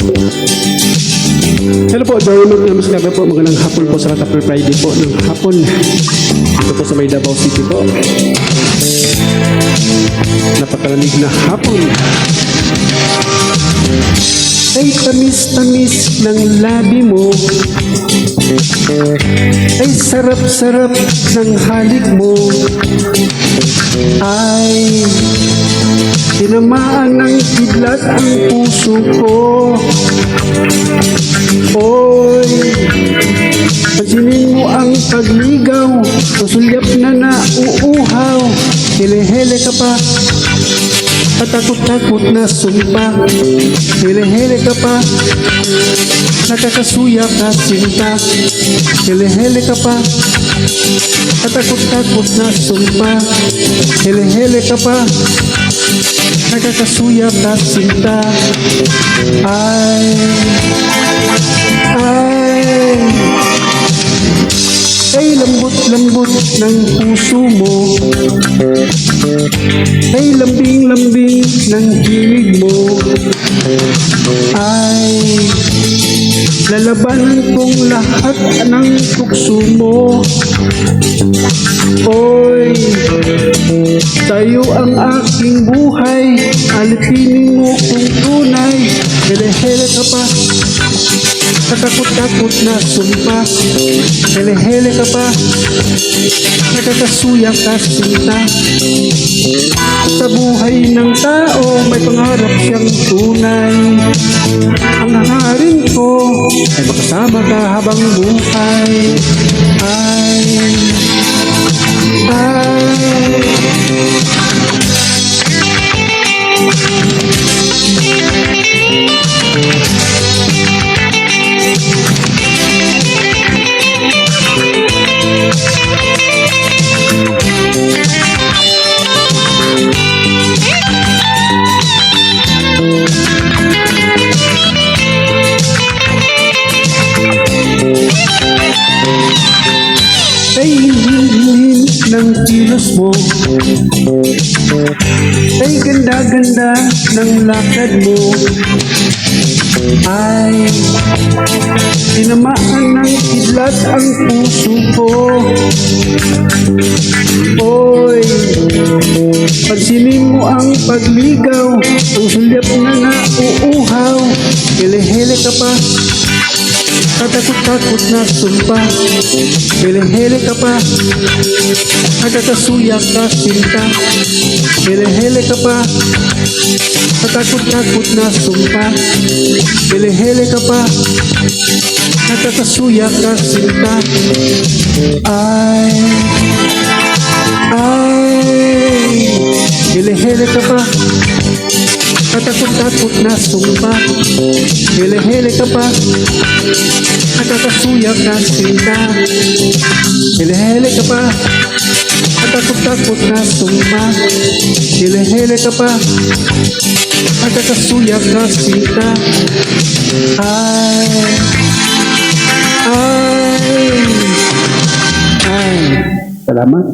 Hello po, Donald Namaskar po. Magandang hapon po sa Happy Friday po ng hapon. Dito po sa may Davao City po. Napakalamig na hapon. Ay tamis-tamis ng labi mo. Ay sarap-sarap ng halik mo. Ay tinamaan ng kidlat ang puso ko. Oy, pansinin mo ang pagligaw, susulyap na nauuhaw. Hele-hele ka pa, patakot-takot na sumpa. Hele-hele ka pa, nakakasuya ka sinta. Hele-hele ka pa, patakot-takot na sumpa. Hele-hele ka pa, nakakasuya ka sinta. Ay lambot-lambot ng puso mo. Ay lambing-lambing ng himig mo. Ay lalabanan kong lahat ng tukso mo. Oy, tayo ang aking buhay, alipinin mo kung tunay. Hele-hele ka pa, takot-takot na sumpa. Hele-hele ka pa, nakakasuya ka sinta. Sa buhay ng tao, may pangarap siyang tunay. Ang hangarin ko ay makasama ka habang buhay. Ay hinin ng kilos mo. Ay ganda-ganda ng lakad mo. Ay tinamaan ng kidlat ang puso ko. Oy, pansinin mo ang pagligaw, ang sulyap na nauuhaw. Hele-hele ka pa, tatakot-takot na sumpa. Hele-hele ka pa, nakakasuya ka sinta. Hele-hele ka pa, tatakot-takot na sumpa. Hele-hele ka pa, nakakasuya ka sinta. Ay hele-hele ka pa, tatakot-takot na sumpa. Hele-hele ka pa, nakakasuya ka sinta. Hele-hele ka pa, tatakot-takot na sumpa. Hele-hele ka pa, nakakasuya ka sinta. Ay, salamat.